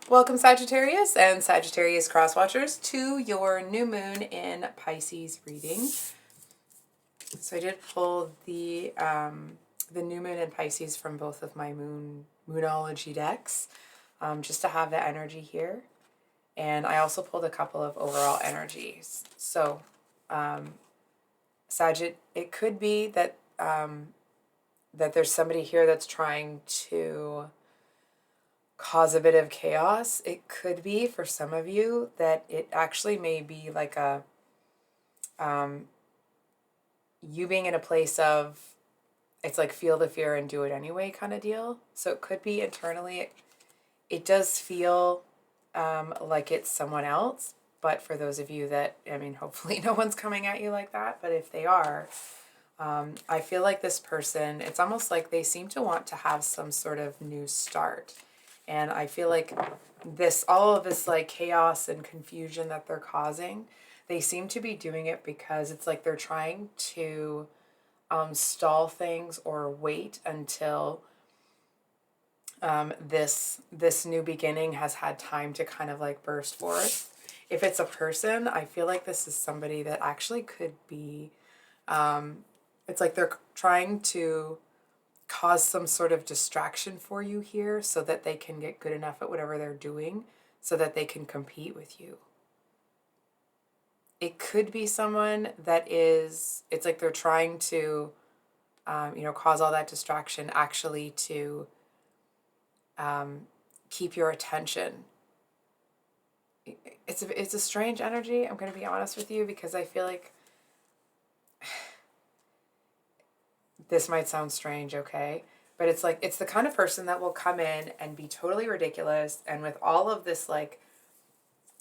Welcome Sagittarius and Sagittarius cross-watchers to your new moon in Pisces reading. So I did pull the new moon in Pisces from both of my moonology decks, just to have that energy here. And I also pulled a couple of overall energies. So it could be that that there's somebody here that's trying to cause a bit of chaos. It could be for some of you that it actually may be like a you being in a place of, it's like feel the fear and do it anyway kind of deal. So it could be internally, it does feel like it's someone else. But for those of you that, I mean, hopefully no one's coming at you like that. But if they are, I feel like this person, it's almost like they seem to want to have some sort of new start. And I feel like all of this like chaos and confusion that they're causing, they seem to be doing it because it's like they're trying to stall things or wait until this new beginning has had time to kind of like burst forth. If it's a person, I feel like this is somebody that actually could be, it's like they're trying to cause some sort of distraction for you here so that they can get good enough at whatever they're doing so that they can compete with you. It could be someone that is, it's like they're trying to, cause all that distraction actually to keep your attention. It's a strange energy, I'm going to be honest with you, because I feel like this might sound strange, okay? But it's like, it's the kind of person that will come in and be totally ridiculous and with all of this, like,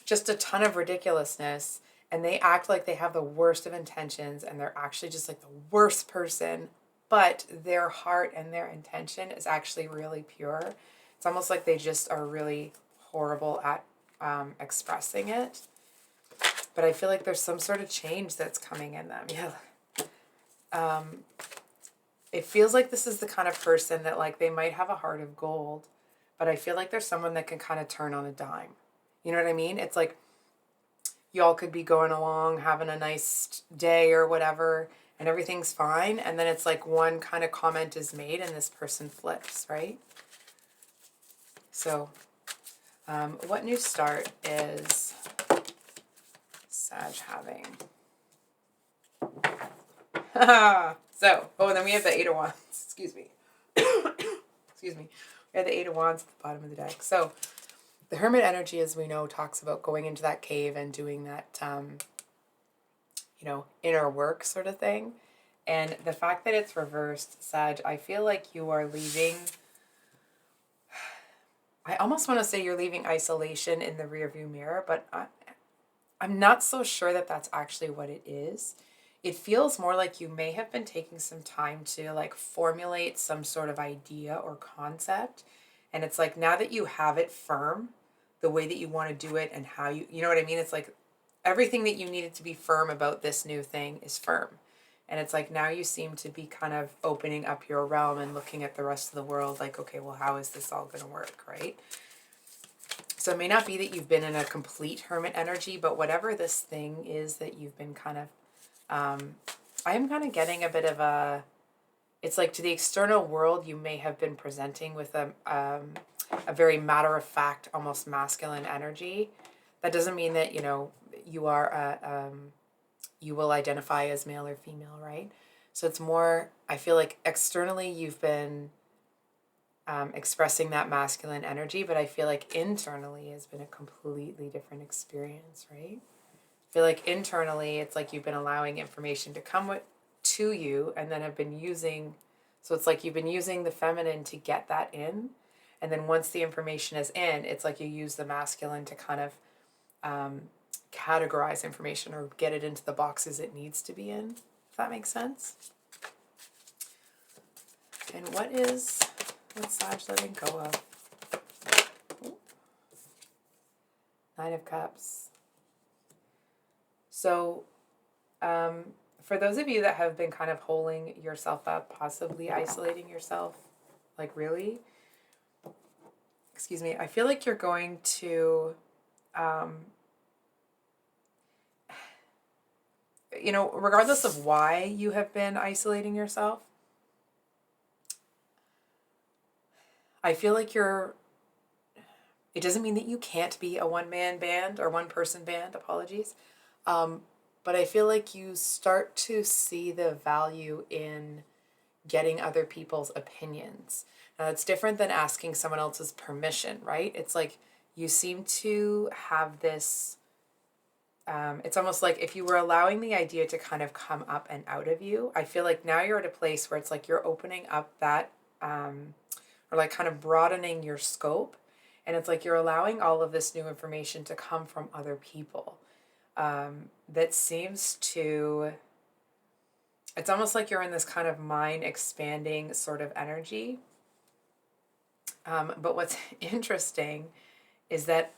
just a ton of ridiculousness, and they act like they have the worst of intentions and they're actually just like the worst person, but their heart and their intention is actually really pure. It's almost like they just are really horrible at expressing it. But I feel like there's some sort of change that's coming in them. Yeah. It feels like this is the kind of person that, like, they might have a heart of gold, but I feel like there's someone that can kind of turn on a dime. You know what I mean? It's like y'all could be going along, having a nice day or whatever, and everything's fine. And then it's like one kind of comment is made and this person flips, right? So what new start is Sag having? And then we have the Eight of Wands. Excuse me. Excuse me. We have the Eight of Wands at the bottom of the deck. So the Hermit energy, as we know, talks about going into that cave and doing that, inner work sort of thing. And the fact that it's reversed, Sag, I feel like you are leaving, I almost want to say you're leaving isolation in the rearview mirror, but I'm not so sure that that's actually what it is. It feels more like you may have been taking some time to like formulate some sort of idea or concept. And it's like, now that you have it firm, the way that you want to do it and how you know what I mean? It's like everything that you needed to be firm about this new thing is firm. And it's like, now you seem to be kind of opening up your realm and looking at the rest of the world like, okay, well, how is this all going to work, right? So it may not be that you've been in a complete hermit energy, but whatever this thing is that you've been kind of, I am kind of getting a bit of a, it's like to the external world, you may have been presenting with a very matter-of-fact, almost masculine energy. That doesn't mean that, you are, you will identify as male or female, right? So it's more, I feel like externally you've been expressing that masculine energy, but I feel like internally has been a completely different experience, right? I feel like internally it's like you've been allowing information to come to you and then have been using, so it's like you've been using the feminine to get that in, and then once the information is in, it's like you use the masculine to kind of categorize information or get it into the boxes it needs to be in, if that makes sense. And what's Sag letting go of? Ooh. Nine of Cups. So for those of you that have been kind of holding yourself up, possibly isolating yourself, like really, excuse me, I feel like you're going to, you know, regardless of why you have been isolating yourself, I feel like it doesn't mean that you can't be a one-man band or one-person band, apologies. But I feel like you start to see the value in getting other people's opinions. Now, it's different than asking someone else's permission, right? It's like you seem to have this, it's almost like if you were allowing the idea to kind of come up and out of you, I feel like now you're at a place where it's like you're opening up that, or like kind of broadening your scope. And it's like you're allowing all of this new information to come from other people. That seems to, it's almost like you're in this kind of mind expanding sort of energy. But what's interesting is that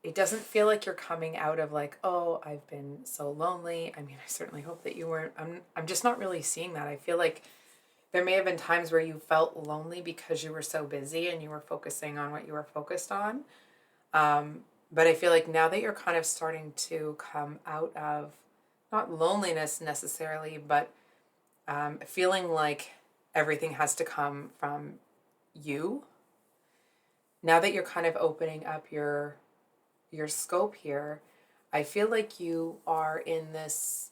it doesn't feel like you're coming out of like, oh, I've been so lonely. I mean, I certainly hope that you weren't. I'm just not really seeing that. I feel like there may have been times where you felt lonely because you were so busy and you were focusing on what you were focused on. But I feel like now that you're kind of starting to come out of not loneliness necessarily, but feeling like everything has to come from you. Now that you're kind of opening up your scope here, I feel like you are in this,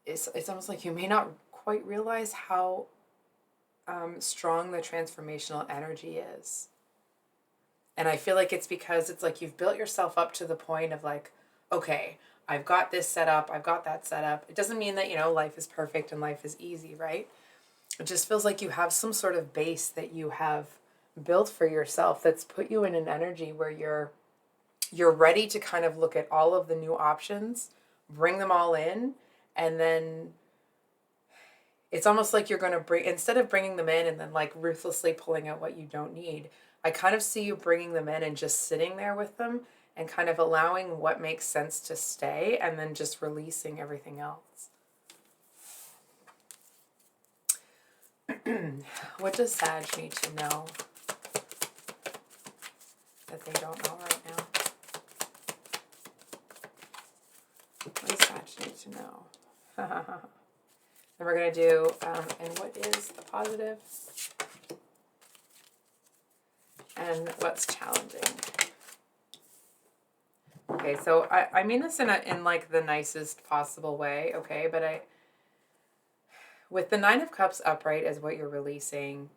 it's almost like you may not quite realize how strong the transformational energy is. And I feel like it's because it's like you've built yourself up to the point of like, okay, I've got this set up, I've got that set up. It doesn't mean that, you know, life is perfect and life is easy, right? It just feels like you have some sort of base that you have built for yourself that's put you in an energy where you're ready to kind of look at all of the new options, bring them all in, and then it's almost like you're going to bring, instead of bringing them in and then like ruthlessly pulling out what you don't need, I kind of see you bringing them in and just sitting there with them and kind of allowing what makes sense to stay and then just releasing everything else. What does Sag need to know that they don't know right now? What does Sag need to know? Then we're going to do, and what is the positive? And what's challenging? Okay, so I mean this in like the nicest possible way, okay? But with the Nine of Cups upright as what you're releasing,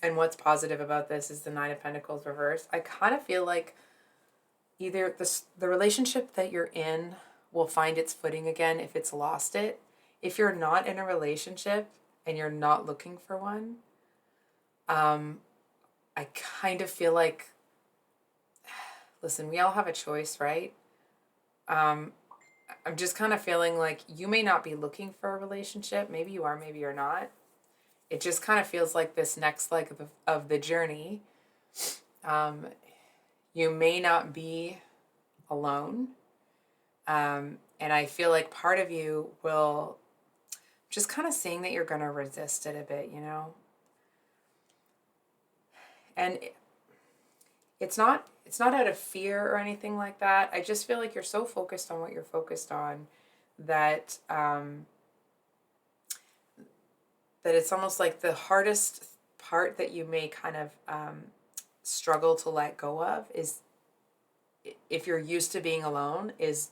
and what's positive about this is the Nine of Pentacles reversed. I kind of feel like either the relationship that you're in will find its footing again if it's lost it. If you're not in a relationship and you're not looking for one, I kind of feel like, listen, we all have a choice, right? I'm just kind of feeling like you may not be looking for a relationship. Maybe you are, maybe you're not. It just kind of feels like this next leg of the journey. You may not be alone. And I feel like part of you will just kind of seeing that you're going to resist it a bit, you know? And it's not out of fear or anything like that. I just feel like you're so focused on what you're focused on that that it's almost like the hardest part that you may kind of struggle to let go of is, if you're used to being alone, is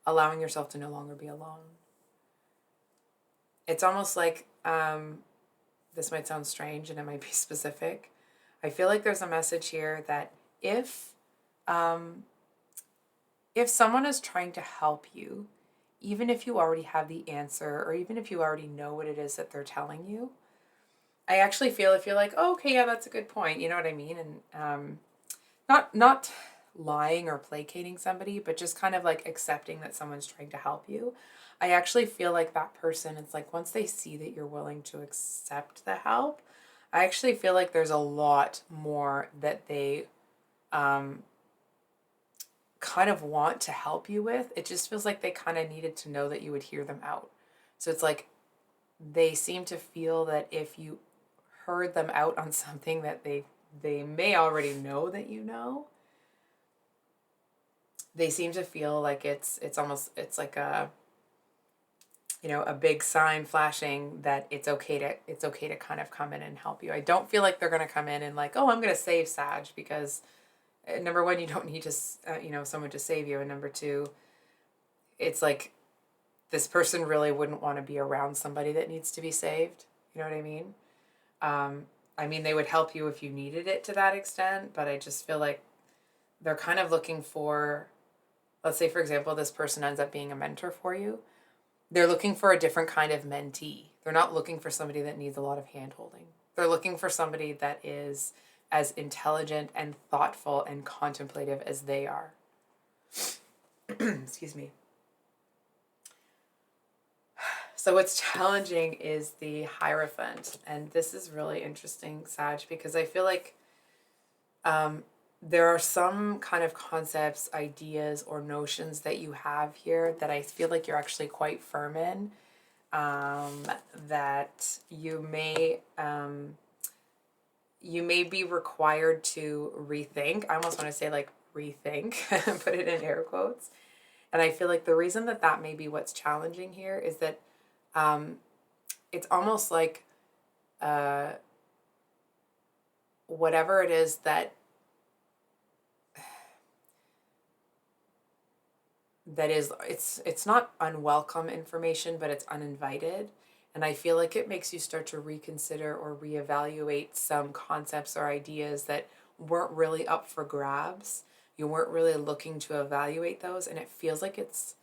allowing yourself to no longer be alone. It's almost like, this might sound strange and it might be specific. I feel like there's a message here that if someone is trying to help you, even if you already have the answer or even if you already know what it is that they're telling you, I actually feel if you're like, oh, okay, yeah, that's a good point. You know what I mean? And not lying or placating somebody, but just kind of like accepting that someone's trying to help you. I actually feel like that person, it's like once they see that you're willing to accept the help, I actually feel like there's a lot more that they kind of want to help you with. It just feels like they kind of needed to know that you would hear them out. So it's like they seem to feel that if you heard them out on something that they they may already know that you know. They seem to feel like it's almost, it's like a, you know, a big sign flashing that it's okay to kind of come in and help you. I don't feel like they're going to come in and like, oh, I'm going to save Sag, because number one, you don't need to, you know, someone to save you. And number two, it's like this person really wouldn't want to be around somebody that needs to be saved. You know what I mean? I mean, they would help you if you needed it to that extent, but I just feel like they're kind of looking for, let's say, for example, this person ends up being a mentor for you. They're looking for a different kind of mentee. They're not looking for somebody that needs a lot of hand-holding. They're looking for somebody that is as intelligent and thoughtful and contemplative as they are. Excuse me. So what's challenging is the Hierophant. And this is really interesting, Sag, because I feel like there are some kind of concepts, ideas, or notions that you have here that I feel like you're actually quite firm in, that you may be required to rethink. I almost want to say like rethink, put it in air quotes. And I feel like the reason that that may be what's challenging here is that it's almost like whatever it is that is, it's not unwelcome information, but it's uninvited. And I feel like it makes you start to reconsider or reevaluate some concepts or ideas that weren't really up for grabs. You weren't really looking to evaluate those, and it feels like it's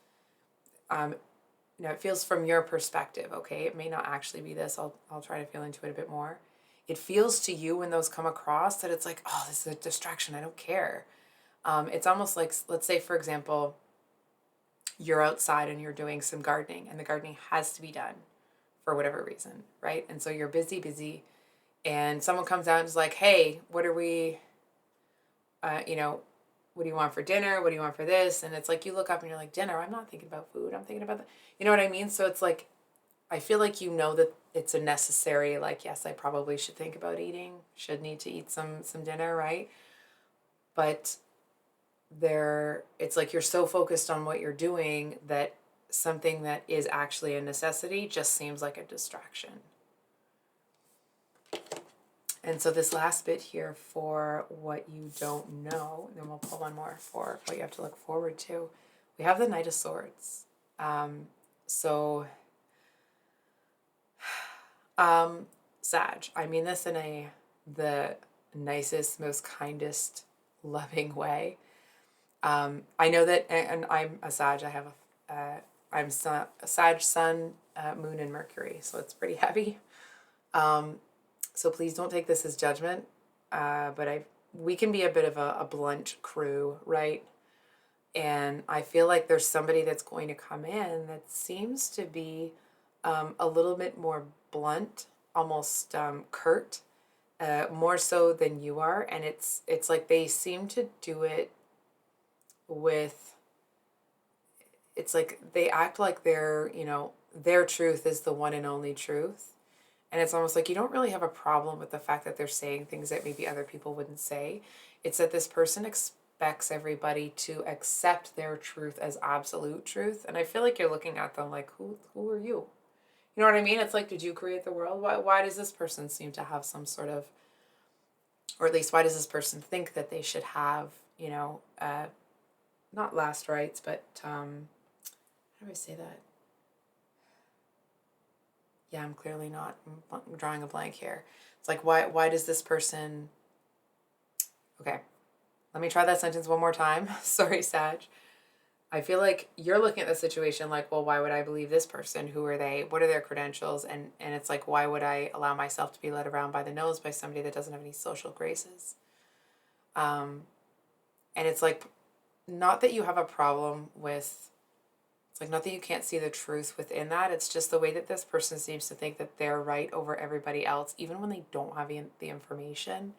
you know, it feels from your perspective, okay? It may not actually be this. I'll try to feel into it a bit more. It feels to you when those come across that it's like, oh, this is a distraction. I don't care. It's almost like, let's say, for example, you're outside and you're doing some gardening, and the gardening has to be done for whatever reason, right? And so you're busy, and someone comes out and is like, hey, what are we, you know, what do you want for dinner? What do you want for this? And it's like, you look up and you're like, dinner? I'm not thinking about food. I'm thinking about the, you know what I mean? So it's like, I feel like you know that it's a necessary, like, yes, I probably should think about eating, should need to eat some dinner, right? But it's like you're so focused on what you're doing that something that is actually a necessity just seems like a distraction. And so this last bit here for what you don't know, and then we'll pull one more for what you have to look forward to. We have the Knight of Swords. Sag, I mean this in the nicest, most kindest, loving way. I know that, and I'm a Sag. I have I'm a Sag, Sun, Moon, and Mercury, so it's pretty heavy. So please don't take this as judgment, but we can be a bit of a blunt crew, right? And I feel like there's somebody that's going to come in that seems to be a little bit more blunt, almost curt, more so than you are. And it's like they seem to do it with, it's like they act like their truth is the one and only truth. And it's almost like you don't really have a problem with the fact that they're saying things that maybe other people wouldn't say. It's that this person expects everybody to accept their truth as absolute truth. And I feel like you're looking at them like, who are you? You know what I mean? It's like, did you create the world? Why does this person seem to have some sort of, or at least why does this person think that they should have, not last rights, but how do I say that? Yeah, I'm clearly not. I'm drawing a blank here. It's like, why does this person... Okay, let me try that sentence one more time. Sorry, Sag. I feel like you're looking at the situation like, well, why would I believe this person? Who are they? What are their credentials? And it's like, why would I allow myself to be led around by the nose by somebody that doesn't have any social graces? And it's like, not that you have a problem with... It's like, not that you can't see the truth within that. It's just the way that this person seems to think that they're right over everybody else, even when they don't have the information.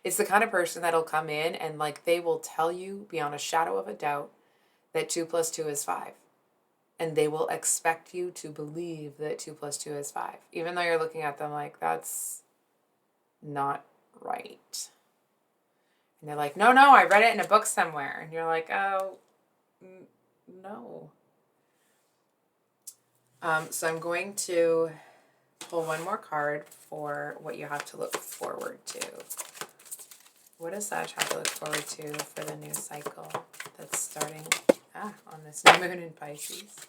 It's the kind of person that'll come in and like they will tell you beyond a shadow of a doubt that 2 + 2 is 5. And they will expect you to believe that 2 + 2 is 5, even though you're looking at them like, that's not right. And they're like, no, I read it in a book somewhere. And you're like, oh, no. So I'm going to pull one more card for what you have to look forward to. What does Sag have to look forward to for the new cycle that's starting on this new moon in Pisces?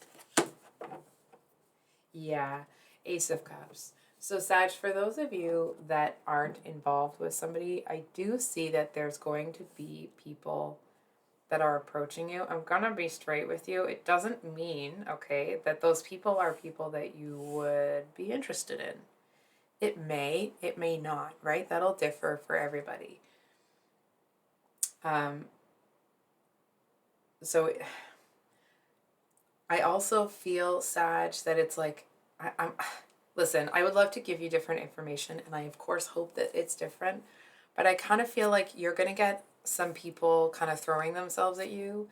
Yeah, Ace of Cups. So Sag, for those of you that aren't involved with somebody, I do see that there's going to be people that are approaching you. I'm going to be straight with you. It doesn't mean, okay, that those people are people that you would be interested in. It may not, right? That'll differ for everybody. So I also feel, Sag, that it's like, listen, I would love to give you different information, and I of course hope that it's different, but I kind of feel like you're going to get some people kind of throwing themselves at you.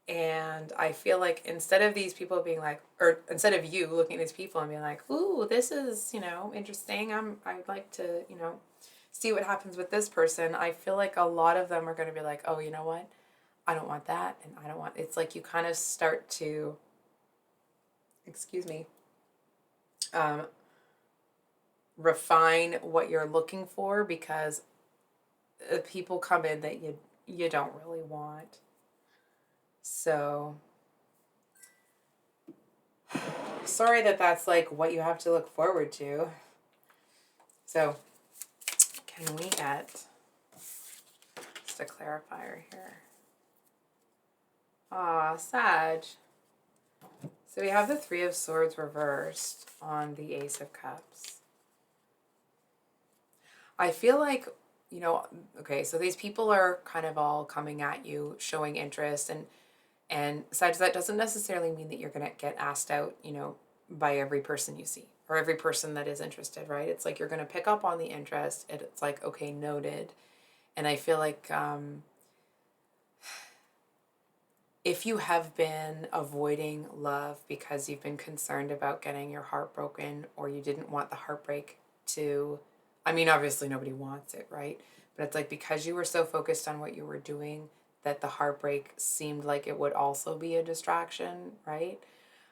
And I feel like instead of these people being like, or instead of you looking at these people and being like, ooh, this is, interesting. I'd like to, see what happens with this person. I feel like a lot of them are going to be like, oh, you know what? I don't want that. And I don't want, it's like you kind of start to, refine what you're looking for, because people come in that you don't really want. So sorry that that's like what you have to look forward to. So can we get just a clarifier here? Sag. So we have the Three of Swords reversed on the Ace of Cups. I feel like, okay, so these people are kind of all coming at you, showing interest, and Sag, that doesn't necessarily mean that you're going to get asked out, by every person you see or every person that is interested, right? It's like you're going to pick up on the interest. It's like, okay, noted. And I feel like if you have been avoiding love because you've been concerned about getting your heart broken, or you didn't want the heartbreak to, I mean, obviously nobody wants it, right? But it's like because you were so focused on what you were doing that the heartbreak seemed like it would also be a distraction, right?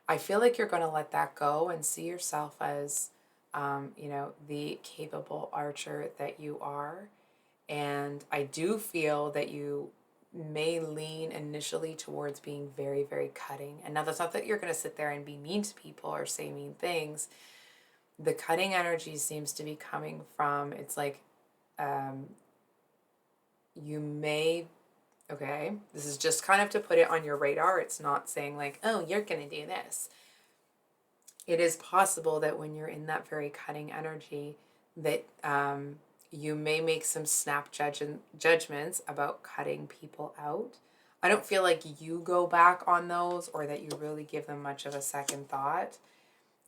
I feel like you're going to let that go and see yourself as, the capable archer that you are. And I do feel that you may lean initially towards being very, very cutting. And now that's not that you're going to sit there and be mean to people or say mean things. The cutting energy seems to be coming from, it's like, you may, okay, this is just kind of to put it on your radar. It's not saying like, oh, you're going to do this. It is possible that when you're in that very cutting energy, that you may make some snap judgments about cutting people out. I don't feel like you go back on those or that you really give them much of a second thought.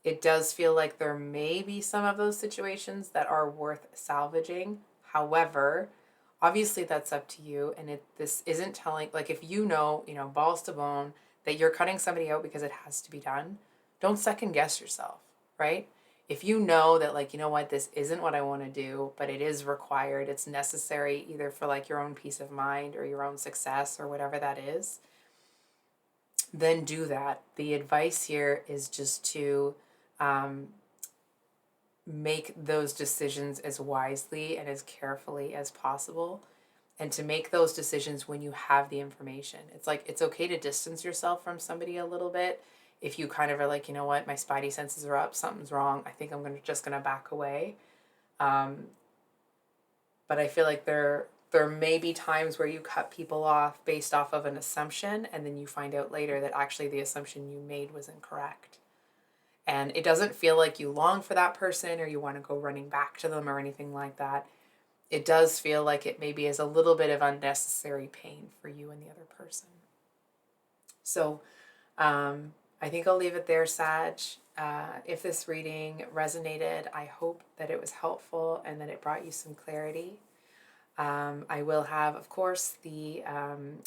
It does feel like there may be some of those situations that are worth salvaging. However, obviously that's up to you. And this isn't telling, like if balls to bone, that you're cutting somebody out because it has to be done, don't second guess yourself, right? If you know that, like, you know what, this isn't what I want to do, but it is required, it's necessary either for like your own peace of mind or your own success or whatever that is, then do that. The advice here is just to make those decisions as wisely and as carefully as possible, and to make those decisions when you have the information. It's like, it's okay to distance yourself from somebody a little bit. If you kind of are like, you know what, my spidey senses are up, something's wrong, I think I'm just going to back away. But I feel like there may be times where you cut people off based off of an assumption, and then you find out later that actually the assumption you made was incorrect. And it doesn't feel like you long for that person or you want to go running back to them or anything like that. It does feel like it maybe is a little bit of unnecessary pain for you and the other person. So, I think I'll leave it there, Sag. If this reading resonated, I hope that it was helpful and that it brought you some clarity. I will have, of course, the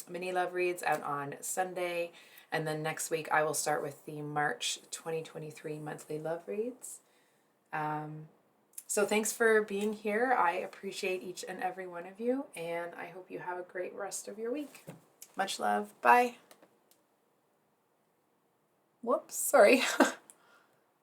mini love reads out on Sunday. And then next week, I will start with the March 2023 monthly love reads. So thanks for being here. I appreciate each and every one of you, and I hope you have a great rest of your week. Much love. Bye. Whoops, sorry.